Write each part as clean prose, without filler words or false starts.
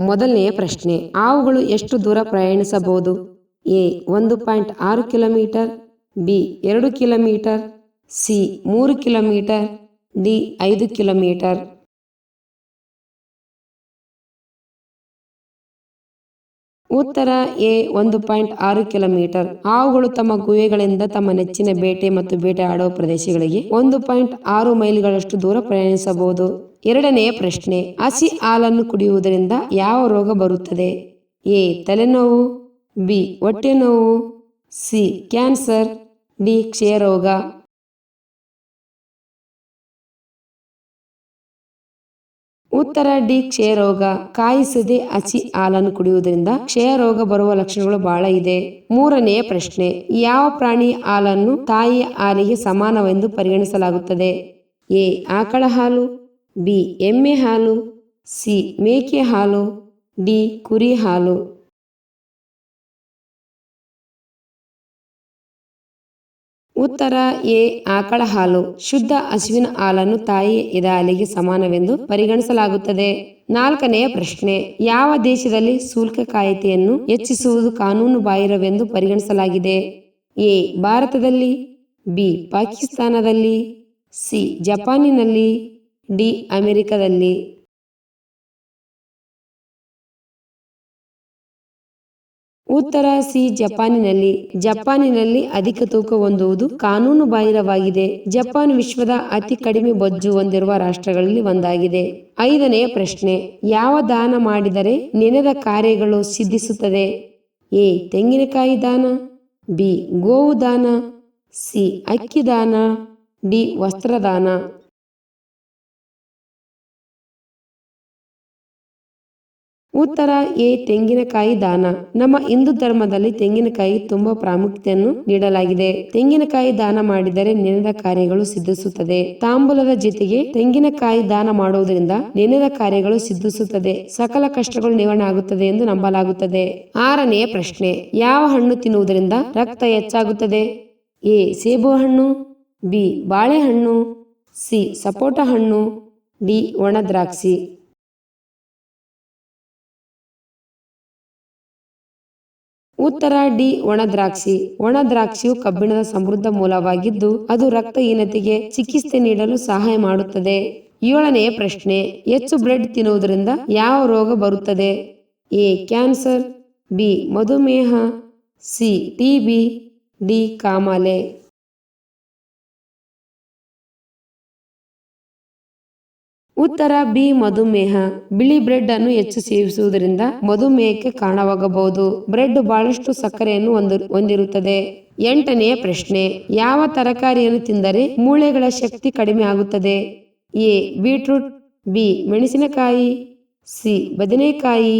ಮೊದಲನೆಯ ಪ್ರಶ್ನೆ, ಹಾವುಗಳು ಎಷ್ಟು ದೂರ ಪ್ರಯಾಣಿಸಬಹುದು? A 1.6 kilometre, B 2 kilometre, C 3 kilometre, D 5 kilometre. ಉತ್ತರ ಎ 1.6 ಕಿಲೋಮೀಟರ್. ಹಾವುಗಳು ತಮ್ಮ ಗುಹೆಗಳಿಂದ ತಮ್ಮ ನೆಚ್ಚಿನ ಬೇಟೆ ಮತ್ತು ಬೇಟೆ ಆಡುವ ಪ್ರದೇಶಗಳಿಗೆ 1.6 ಮೈಲಿಗಳಷ್ಟು ದೂರ ಪ್ರಯಾಣಿಸಬಹುದು. ಎರಡನೆಯ ಪ್ರಶ್ನೆ, ಹಸಿ ಹಾಲನ್ನು ಕುಡಿಯುವುದರಿಂದ ಯಾವ ರೋಗ ಬರುತ್ತದೆ? ಎ ತಲೆನೋವು, ಬಿ ಹೊಟ್ಟೆ ನೋವು, ಸಿ ಕ್ಯಾನ್ಸರ್, ಡಿ ಕ್ಷಯರೋಗ. ಉತ್ತರ ಡಿ ಕ್ಷಯರೋಗ. ಕಾಯಿಸದೆ ಹಸಿ ಹಾಲನ್ನು ಕುಡಿಯುವುದರಿಂದ ಕ್ಷಯರೋಗ ಬರುವ ಲಕ್ಷಣಗಳು ಬಹಳ ಇದೆ. ಮೂರನೆಯ ಪ್ರಶ್ನೆ, ಯಾವ ಪ್ರಾಣಿಯ ಹಾಲನ್ನು ತಾಯಿಯ ಹಾಲಿಗೆ ಸಮಾನವೆಂದು ಪರಿಗಣಿಸಲಾಗುತ್ತದೆ? ಎ ಆಕಳ ಹಾಲು, ಬಿ ಎಮ್ಮೆ ಹಾಲು, ಸಿ ಮೇಕೆ ಹಾಲು, ಡಿ ಕುರಿ ಹಾಲು. ಉತ್ತರ ಎ ಆಕಳ ಹಾಲು. ಶುದ್ಧ ಹಸುವಿನ ಹಾಲನ್ನು ತಾಯಿಯ ಎದೆ ಹಾಲಿಗೆ ಸಮಾನವೆಂದು ಪರಿಗಣಿಸಲಾಗುತ್ತದೆ. ನಾಲ್ಕನೆಯ ಪ್ರಶ್ನೆ, ಯಾವ ದೇಶದಲ್ಲಿ ಶುಲ್ಕ ಕಾಯ್ದೆಯನ್ನು ಹೆಚ್ಚಿಸುವುದು ಕಾನೂನು ಬಾಹಿರವೆಂದು ಪರಿಗಣಿಸಲಾಗಿದೆ? ಎ ಭಾರತದಲ್ಲಿ, ಬಿ ಪಾಕಿಸ್ತಾನದಲ್ಲಿ, ಸಿ ಜಪಾನಿನಲ್ಲಿ, ಡಿ ಅಮೆರಿಕದಲ್ಲಿ. ಉತ್ತರ ಸಿ ಜಪಾನಿನಲ್ಲಿ. ಜಪಾನಿನಲ್ಲಿ ಅಧಿಕ ತೂಕ ಹೊಂದುವುದು ಕಾನೂನು ಬಾಹಿರವಾಗಿದೆ. ಜಪಾನ್ ವಿಶ್ವದ ಅತಿ ಕಡಿಮೆ ಬೊಜ್ಜು ಹೊಂದಿರುವ ರಾಷ್ಟ್ರಗಳಲ್ಲಿ ಒಂದಾಗಿದೆ. ಐದನೆಯ ಪ್ರಶ್ನೆ, ಯಾವ ದಾನ ಮಾಡಿದರೆ ನೆನೆದ ಕಾರ್ಯಗಳು ಸಿದ್ಧಿಸುತ್ತದೆ? ಎ ತೆಂಗಿನಕಾಯಿ ದಾನ, ಬಿ ಗೋವು ದಾನ, ಸಿ ಅಕ್ಕಿ ದಾನ, ಡಿ ವಸ್ತ್ರದಾನ. ಉತ್ತರ ಎ ತೆಂಗಿನಕಾಯಿ ದಾನ. ನಮ್ಮ ಹಿಂದೂ ಧರ್ಮದಲ್ಲಿ ತೆಂಗಿನಕಾಯಿ ತುಂಬಾ ಪ್ರಾಮುಖ್ಯತೆಯನ್ನು ನೀಡಲಾಗಿದೆ. ತೆಂಗಿನಕಾಯಿ ದಾನ ಮಾಡಿದರೆ ನೆನೆದ ಕಾರ್ಯಗಳು ಸಿದ್ಧಿಸುತ್ತದೆ. ತಾಂಬೂಲದ ಜೊತೆಗೆ ತೆಂಗಿನಕಾಯಿ ದಾನ ಮಾಡುವುದರಿಂದ ನೆನೆದ ಕಾರ್ಯಗಳು ಸಿದ್ಧಿಸುತ್ತದೆ, ಸಕಲ ಕಷ್ಟಗಳು ನಿವಾರಣೆ ಆಗುತ್ತದೆ ಎಂದು ನಂಬಲಾಗುತ್ತದೆ. ಆರನೆಯ ಪ್ರಶ್ನೆ, ಯಾವ ಹಣ್ಣು ತಿನ್ನುವುದರಿಂದ ರಕ್ತ ಹೆಚ್ಚಾಗುತ್ತದೆ? ಎ ಸೇಬು ಹಣ್ಣು, ಬಿ ಬಾಳೆಹಣ್ಣು, ಸಿ ಸಪೋಟ ಹಣ್ಣು, ಡಿ ಒಣ ದ್ರಾಕ್ಷಿ. ಉತ್ತರ ಡಿ ಒಣ ದ್ರಾಕ್ಷಿ. ಒಣ ದ್ರಾಕ್ಷಿಯು ಕಬ್ಬಿಣದ ಸಮೃದ್ಧ ಮೂಲವಾಗಿದ್ದು ಅದು ರಕ್ತಹೀನತೆಗೆ ಚಿಕಿತ್ಸೆ ನೀಡಲು ಸಹಾಯ ಮಾಡುತ್ತದೆ. ಏಳನೆಯ ಪ್ರಶ್ನೆ, ಹೆಚ್ಚು ಬ್ರೆಡ್ ತಿನ್ನುವುದರಿಂದ ಯಾವ ರೋಗ ಬರುತ್ತದೆ? ಎ ಕ್ಯಾನ್ಸರ್, ಬಿ ಮಧುಮೇಹ, ಸಿ ಟಿಬಿ, ಡಿ ಕಾಮಾಲೆ. ಉತ್ತರ ಬಿ ಮಧುಮೇಹ. ಬಿಳಿ ಬ್ರೆಡ್ ಅನ್ನು ಹೆಚ್ಚು ಸೇವಿಸುವುದರಿಂದ ಮಧುಮೇಹಕ್ಕೆ ಕಾರಣವಾಗಬಹುದು. ಬ್ರೆಡ್ ಬಹಳಷ್ಟು ಸಕ್ಕರೆಯನ್ನು ಹೊಂದಿರುತ್ತದೆ. ಎಂಟನೆಯ ಪ್ರಶ್ನೆ, ಯಾವ ತರಕಾರಿಯನ್ನು ತಿಂದರೆ ಮೂಳೆಗಳ ಶಕ್ತಿ ಕಡಿಮೆ ಆಗುತ್ತದೆ? ಎ ಬೀಟ್ರೂಟ್, ಬಿ ಮೆಣಸಿನಕಾಯಿ, ಸಿ ಬದನೆಕಾಯಿ,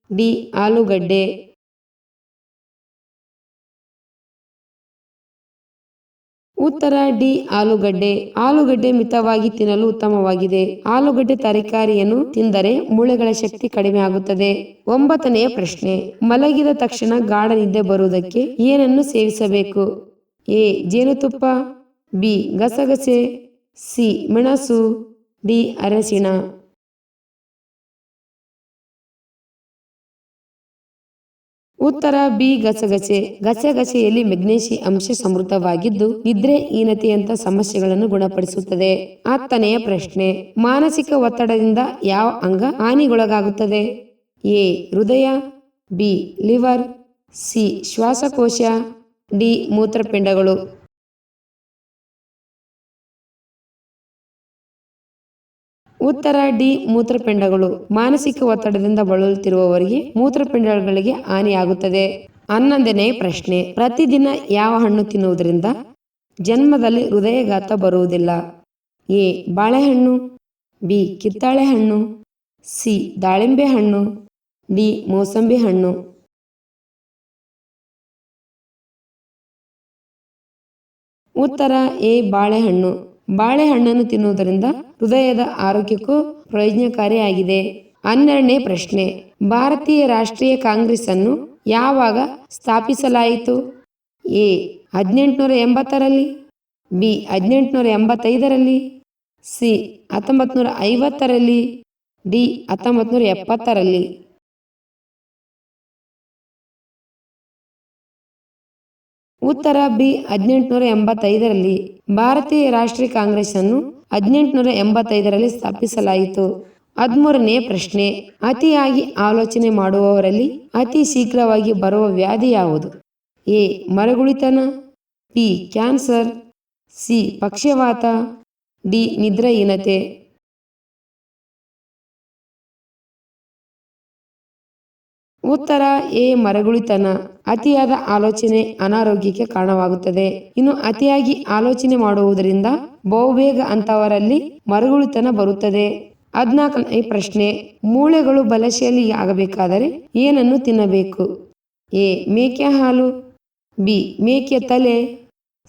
ಡಿ ಆಲೂಗಡ್ಡೆ. ಉತ್ತರ ಡಿ ಆಲೂಗಡ್ಡೆ. ಆಲೂಗಡ್ಡೆ ಮಿತವಾಗಿ ತಿನ್ನಲು ಉತ್ತಮವಾಗಿದೆ. ಆಲೂಗಡ್ಡೆ ತರಕಾರಿಯನ್ನು ತಿಂದರೆ ಮೂಳೆಗಳ ಶಕ್ತಿ ಕಡಿಮೆ ಆಗುತ್ತದೆ. ಒಂಬತ್ತನೆಯ ಪ್ರಶ್ನೆ, ಮಲಗಿದ ತಕ್ಷಣ ಗಾಢ ನಿದ್ದೆ ಬರುವುದಕ್ಕೆ ಏನನ್ನು ಸೇವಿಸಬೇಕು? ಎ ಜೇನುತುಪ್ಪ, ಬಿ ಗಸಗಸೆ, ಸಿ ಮೆಣಸು, ಡಿ ಅರಸಿಣ. ಉತ್ತರ ಬಿ ಗಸಗಸೆ. ಗಸಗಸೆಯಲ್ಲಿ ಮೆಗ್ನೀಷಿಯಂ ಅಂಶ ಸಮೃದ್ಧವಾಗಿದ್ದು ನಿದ್ರೆ ಹೀನತೆಯಂತ ಸಮಸ್ಯೆಗಳನ್ನು ಗುಣಪಡಿಸುತ್ತದೆ. ಹತ್ತನೆಯ ಪ್ರಶ್ನೆ, ಮಾನಸಿಕ ಒತ್ತಡದಿಂದ ಯಾವ ಅಂಗ ಹಾನಿಗೊಳಗಾಗುತ್ತದೆ? ಎ ಹೃದಯ, ಬಿ ಲಿವರ್, ಸಿ ಶ್ವಾಸಕೋಶ, ಡಿ ಮೂತ್ರಪಿಂಡಗಳು. ಉತ್ತರ ಡಿ ಮೂತ್ರಪಿಂಡಗಳು. ಮಾನಸಿಕ ಒತ್ತಡದಿಂದ ಬಳಲುತ್ತಿರುವವರಿಗೆ ಮೂತ್ರಪಿಂಡಗಳಿಗೆ ಹಾನಿಯಾಗುತ್ತದೆ. 11ನೆಯ ಪ್ರಶ್ನೆ, ಪ್ರತಿದಿನ ಯಾವ ಹಣ್ಣು ತಿನ್ನುವುದರಿಂದ ಜನ್ಮದಲ್ಲಿ ಹೃದಯಘಾತ ಬರುವುದಿಲ್ಲ? ಎ ಬಾಳೆಹಣ್ಣು, ಬಿ ಕಿತ್ತಳೆ ಹಣ್ಣು, ಸಿ ದಾಳಿಂಬೆ ಹಣ್ಣು, ಡಿ ಮೋಸಂಬಿ ಹಣ್ಣು. ಉತ್ತರ ಎ ಬಾಳೆಹಣ್ಣು. ಬಾಳೆಹಣ್ಣನ್ನು ತಿನ್ನುವುದರಿಂದ ಹೃದಯದ ಆರೋಗ್ಯಕ್ಕೂ ಪ್ರಯೋಜನಕಾರಿಯಾಗಿದೆ. 12ನೇ ಪ್ರಶ್ನೆ, ಭಾರತೀಯ ರಾಷ್ಟ್ರೀಯ ಕಾಂಗ್ರೆಸ್ ಅನ್ನು ಯಾವಾಗ ಸ್ಥಾಪಿಸಲಾಯಿತು? ಎ 1880ರಲ್ಲಿ, ಬಿ 1885ರಲ್ಲಿ, ಸಿ 1950ರಲ್ಲಿ, ಡಿ 1970ರಲ್ಲಿ. ಉತ್ತರ ಬಿ 1885ರಲ್ಲಿ. ಭಾರತೀಯ ರಾಷ್ಟ್ರೀಯ ಕಾಂಗ್ರೆಸ್ ಅನ್ನು 1885ರಲ್ಲಿ ಸ್ಥಾಪಿಸಲಾಯಿತು. 13ನೇ ಪ್ರಶ್ನೆ, ಅತಿಯಾಗಿ ಆಲೋಚನೆ ಮಾಡುವವರಲ್ಲಿ ಅತಿ ಶೀಘ್ರವಾಗಿ ಬರುವ ವ್ಯಾಧಿ ಯಾವುದು? ಎ ಮರಗುಳಿತನ, ಬಿ ಕ್ಯಾನ್ಸರ್, ಸಿ ಪಕ್ಷವಾತ, ಡಿ ನಿದ್ರಾಹೀನತೆ. ಉತ್ತರ ಎ ಮರಗುಳಿತನ. ಅತಿಯಾದ ಆಲೋಚನೆ ಅನಾರೋಗ್ಯಕ್ಕೆ ಕಾರಣವಾಗುತ್ತದೆ. ಇನ್ನು ಅತಿಯಾಗಿ ಆಲೋಚನೆ ಮಾಡುವುದರಿಂದ ಬಹುಬೇಗ ಅಂತವರಲ್ಲಿ ಮರಗುಳಿತನ ಬರುತ್ತದೆ. 14ನೇ ಪ್ರಶ್ನೆ, ಮೂಳೆಗಳು ಬಲಶಾಲಿ ಆಗಬೇಕಾದರೆ ಏನನ್ನು ತಿನ್ನಬೇಕು? ಎ ಮೇಕೆ ಹಾಲು, ಬಿ ಮೇಕೆ ತಲೆ,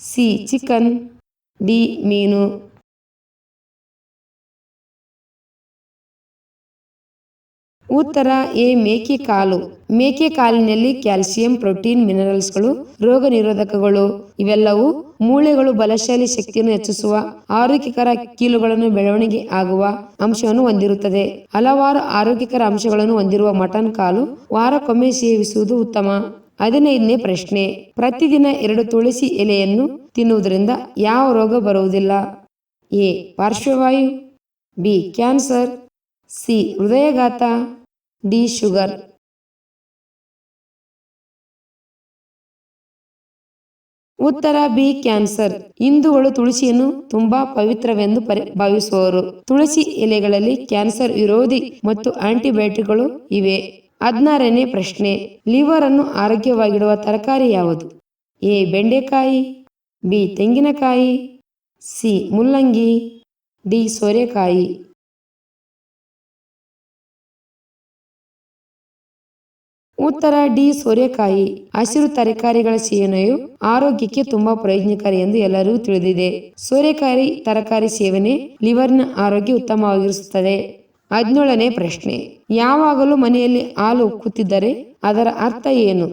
ಸಿ ಚಿಕನ್, ಡಿ ಮೀನು. ಉತ್ತರ ಎ ಮೇಕೆ ಕಾಲು. ಮೇಕೆ ಕಾಲಿನಲ್ಲಿ ಕ್ಯಾಲ್ಸಿಯಂ, ಪ್ರೋಟೀನ್, ಮಿನರಲ್ಸ್ಗಳು, ರೋಗ ನಿರೋಧಕಗಳು ಇವೆಲ್ಲವೂ ಮೂಳೆಗಳು ಬಲಶಾಲಿ ಶಕ್ತಿಯನ್ನು ಹೆಚ್ಚಿಸುವ ಆರೋಗ್ಯಕರ ಕೀಲುಗಳನ್ನು ಬೆಳವಣಿಗೆ ಆಗುವ ಅಂಶವನ್ನು ಹೊಂದಿರುತ್ತದೆ. ಹಲವಾರು ಆರೋಗ್ಯಕರ ಅಂಶಗಳನ್ನು ಹೊಂದಿರುವ ಮಟನ್ ಕಾಲು ವಾರಕ್ಕೊಮ್ಮೆ ಸೇವಿಸುವುದು ಉತ್ತಮ. 15ನೇ ಪ್ರಶ್ನೆ, ಪ್ರತಿದಿನ 2 ತುಳಸಿ ಎಲೆಯನ್ನು ತಿನ್ನುವುದರಿಂದ ಯಾವ ರೋಗ ಬರುವುದಿಲ್ಲ? ಎ ಪಾರ್ಶ್ವವಾಯು, ಬಿ ಕ್ಯಾನ್ಸರ್, ಸಿ ಹೃದಯಾಘಾತ, ಡಿ ಶುಗರ್. ಉತ್ತರ ಬಿ ಕ್ಯಾನ್ಸರ್. ಹಿಂದೂಗಳು ತುಳಸಿಯನ್ನು ತುಂಬಾ ಪವಿತ್ರವೆಂದು ಭಾವಿಸುವವರು. ತುಳಸಿ ಎಲೆಗಳಲ್ಲಿ ಕ್ಯಾನ್ಸರ್ ವಿರೋಧಿ ಮತ್ತು ಆಂಟಿಬಯೋಟಿಕ್ಗಳು ಇವೆ. 16ನೇ ಪ್ರಶ್ನೆ, ಲಿವರ್ ಅನ್ನು ಆರೋಗ್ಯವಾಗಿಡುವ ತರಕಾರಿ ಯಾವುದು? ಎ ಬೆಂಡೆಕಾಯಿ, ಬಿ ತೆಂಗಿನಕಾಯಿ, ಸಿ ಮುಲ್ಲಂಗಿ, ಡಿ ಸೋರೆಕಾಯಿ. ಉತ್ತರ ಡಿ ಸೋರೆಕಾಯಿ. ಹಸಿರು ತರಕಾರಿಗಳ ಸೇವನೆಯು ಆರೋಗ್ಯಕ್ಕೆ ತುಂಬಾ ಪ್ರಯೋಜನಕಾರಿ ಎಂದು ಎಲ್ಲರಿಗೂ ತಿಳಿದಿದೆ. ಸೋರೆಕಾಯಿ ತರಕಾರಿ ಸೇವನೆ ಲಿವರ್ನ ಆರೋಗ್ಯ ಉತ್ತಮವಾಗಿರಿಸುತ್ತದೆ. 17ನೇ ಪ್ರಶ್ನೆ, ಯಾವಾಗಲೂ ಮನೆಯಲ್ಲಿ ಹಾಲು ಉಕ್ಕುತ್ತಿದ್ದರೆ ಅದರ ಅರ್ಥ ಏನು?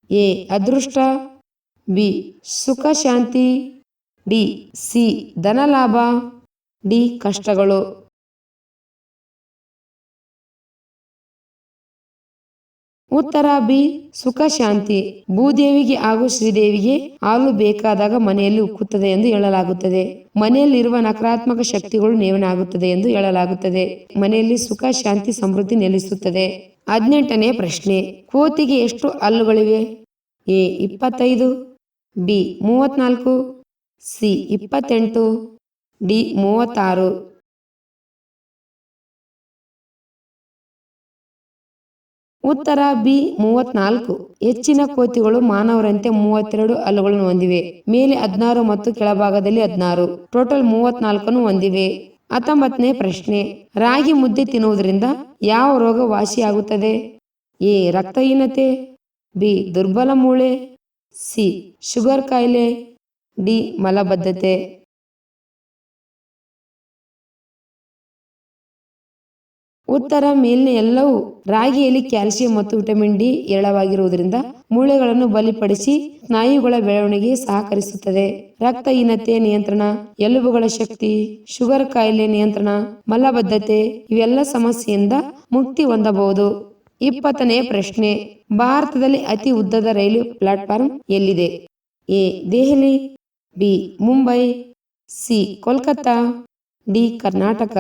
ಎ ಅದೃಷ್ಟ, ಬಿ ಸುಖ ಶಾಂತಿ, ಡಿ ಸಿ ಧನಲಾಭ, ಡಿ ಕಷ್ಟಗಳು. ಉತ್ತರ ಬಿ ಸುಖ ಶಾಂತಿ. ಭೂದೇವಿಗೆ ಹಾಗೂ ಶ್ರೀದೇವಿಗೆ ಹಾಲು ಬೇಕಾದಾಗ ಮನೆಯಲ್ಲಿ ಉಕ್ಕುತ್ತದೆ ಎಂದು ಹೇಳಲಾಗುತ್ತದೆ. ಮನೆಯಲ್ಲಿರುವ ನಕಾರಾತ್ಮಕ ಶಕ್ತಿಗಳು ನೇವನಾಗುತ್ತದೆ ಎಂದು ಹೇಳಲಾಗುತ್ತದೆ. ಮನೆಯಲ್ಲಿ ಸುಖ ಶಾಂತಿ ಸಮೃದ್ಧಿ ನೆಲೆಸುತ್ತದೆ. 18ನೇ ಪ್ರಶ್ನೆ, ಕೋತಿಗೆ ಎಷ್ಟು ಹಲ್ಲುಗಳಿವೆ? A 25, B 34, C 28, D 36. ಉತ್ತರ ಬಿ 34. ಹೆಚ್ಚಿನ ಕೋತಿಗಳು ಮಾನವರಂತೆ 32 ಹಲ್ಲುಗಳನ್ನು ಹೊಂದಿವೆ. ಮೇಲೆ 16 ಮತ್ತು ಕೆಳಭಾಗದಲ್ಲಿ 16, ಟೋಟಲ್ 34 ಹೊಂದಿವೆ. 19ನೇ ಪ್ರಶ್ನೆ, ರಾಗಿ ಮುದ್ದೆ ತಿನ್ನುವುದರಿಂದ ಯಾವ ರೋಗ ವಾಸಿಯಾಗುತ್ತದೆ? ಎ ರಕ್ತಹೀನತೆ, ಬಿ ದುರ್ಬಲ ಮೂಳೆ, ಸಿ ಶುಗರ್ ಕಾಯಿಲೆ, ಡಿ ಮಲಬದ್ಧತೆ. ಉತ್ತರ ಮೇಲಿನ ಎಲ್ಲವೂ. ರಾಗಿಯಲ್ಲಿ ಕ್ಯಾಲ್ಸಿಯಂ ಮತ್ತು ವಿಟಮಿನ್ ಡಿ ಹೇರಳವಾಗಿರುವುದರಿಂದ ಮೂಳೆಗಳನ್ನು ಬಲಪಡಿಸಿ ಸ್ನಾಯುಗಳ ಬೆಳವಣಿಗೆ ಸಹಕರಿಸುತ್ತದೆ. ರಕ್ತಹೀನತೆ ನಿಯಂತ್ರಣ, ಎಲುಬುಗಳ ಶಕ್ತಿ, ಶುಗರ್ ಕಾಯಿಲೆ ನಿಯಂತ್ರಣ, ಮಲಬದ್ಧತೆ ಇವೆಲ್ಲ ಸಮಸ್ಯೆಯಿಂದ ಮುಕ್ತಿ ಹೊಂದಬಹುದು. 20ನೇ ಪ್ರಶ್ನೆ, ಭಾರತದಲ್ಲಿ ಅತಿ ಉದ್ದದ ರೈಲು ಪ್ಲಾಟ್ಫಾರ್ಮ್ ಎಲ್ಲಿದೆ? A Delhi, B Mumbai, C Kolkata, D Karnataka.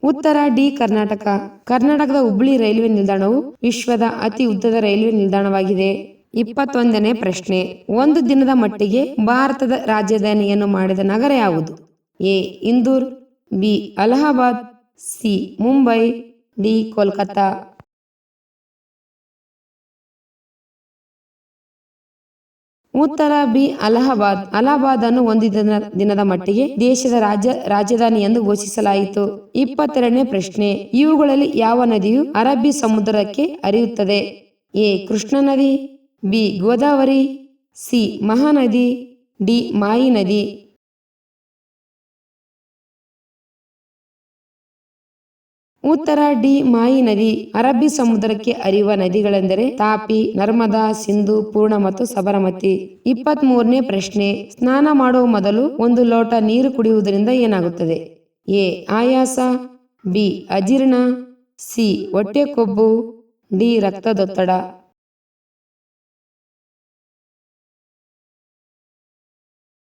ಉತ್ತರ ಡಿ ಕರ್ನಾಟಕ. ಕರ್ನಾಟಕದ ಹುಬ್ಬಳ್ಳಿ ರೈಲ್ವೆ ನಿಲ್ದಾಣವು ವಿಶ್ವದ ಅತಿ ಉದ್ದದ ರೈಲ್ವೆ ನಿಲ್ದಾಣವಾಗಿದೆ. 21ನೇ ಪ್ರಶ್ನೆ, ಒಂದು ದಿನದ ಮಟ್ಟಿಗೆ ಭಾರತದ ರಾಜಧಾನಿಯನ್ನು ಮಾಡಿದ ನಗರ ಯಾವುದು? A Indore, B Allahabad, C Mumbai, D Kolkata. ಉತ್ತರ ಬಿ ಅಲಹಾಬಾದ್. ಅಲಹಾಬಾದ್ ಅನ್ನು ಒಂದು ದಿನದ ಮಟ್ಟಿಗೆ ದೇಶದ ರಾಜಧಾನಿ ಎಂದು ಘೋಷಿಸಲಾಯಿತು. 22ನೇ ಪ್ರಶ್ನೆ, ಇವುಗಳಲ್ಲಿ ಯಾವ ನದಿಯು ಅರಬ್ಬಿ ಸಮುದ್ರಕ್ಕೆ ಹರಿಯುತ್ತದೆ? ಎ ಕೃಷ್ಣ ನದಿ, ಬಿ ಗೋದಾವರಿ, ಸಿ ಮಹಾನದಿ, ಡಿ ಮಾಯಿ ನದಿ. ಉತ್ತರ ಡಿ ಮಾಯಿ ನದಿ. ಅರಬ್ಬಿ ಸಮುದ್ರಕ್ಕೆ ಹರಿಯುವ ನದಿಗಳೆಂದರೆ ತಾಪಿ, ನರ್ಮದಾ, ಸಿಂಧು, ಪೂರ್ಣ ಮತ್ತು ಸಬರಮತಿ. 23ನೇ ಪ್ರಶ್ನೆ, ಸ್ನಾನ ಮಾಡುವ ಮೊದಲು 1 ಲೋಟ ನೀರು ಕುಡಿಯುವುದರಿಂದ ಏನಾಗುತ್ತದೆ? ಎ ಆಯಾಸ, ಬಿ ಅಜೀರ್ಣ, ಸಿ ಹೊಟ್ಟೆ ಕೊಬ್ಬು, ಡಿ ರಕ್ತದೊತ್ತಡ.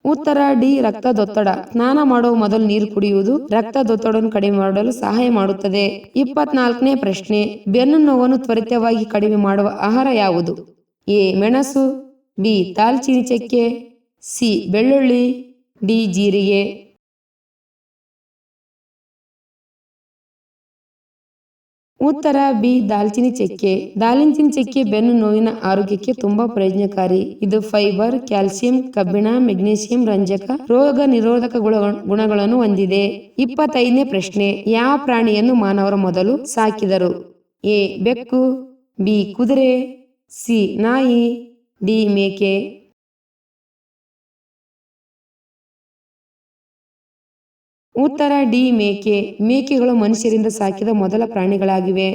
ಉತ್ತರ ಡಿ ರಕ್ತದೊತ್ತಡ. ಸ್ನಾನ ಮಾಡುವ ಮೊದಲು ನೀರು ಕುಡಿಯುವುದು ರಕ್ತದೊತ್ತಡವನ್ನು ಕಡಿಮೆ ಮಾಡಲು ಸಹಾಯ ಮಾಡುತ್ತದೆ. 24ನೇ ಪ್ರಶ್ನೆ. ಬೆನ್ನು ನೋವನ್ನು ತ್ವರಿತವಾಗಿ ಕಡಿಮೆ ಮಾಡುವ ಆಹಾರ ಯಾವುದು? ಎ ಮೆಣಸು, ಬಿ ದಾಲ್ಚಿನ್ನಿ ಚಕ್ಕೆ, ಸಿ ಬೆಳ್ಳುಳ್ಳಿ, ಡಿ ಜೀರಿಗೆ. ಉತ್ತರ ಬಿ ದಾಲ್ಚಿನ್ನಿ ಚಕ್ಕೆ. ದಾಲ್ಚಿನ್ನಿ ಚಕ್ಕೆ ಬೆನ್ನು ನೋವಿನ ಆರೋಗ್ಯಕ್ಕೆ ತುಂಬಾ ಪ್ರಯೋಜನಕಾರಿ. ಇದು ಫೈಬರ್, ಕ್ಯಾಲ್ಸಿಯಂ, ಕಬ್ಬಿಣ, ಮೆಗ್ನೀಷಿಯಂ, ರಂಜಕ, ರೋಗ ನಿರೋಧಕ ಗುಣಗಳನ್ನು ಹೊಂದಿದೆ. 25ನೇ ಪ್ರಶ್ನೆ. ಯಾವ ಪ್ರಾಣಿಯನ್ನು ಮಾನವರು ಮೊದಲು ಸಾಕಿದರು? ಎ ಬೆಕ್ಕು, ಬಿ ಕುದುರೆ, ಸಿ ನಾಯಿ, ಡಿ ಮೇಕೆ. ಉತ್ತರ ಡಿ ಮೇಕೆ. ಮೇಕೆಗಳು ಮನುಷ್ಯರಿಂದ ಸಾಕಿದ ಮೊದಲ ಪ್ರಾಣಿಗಳಾಗಿವೆ.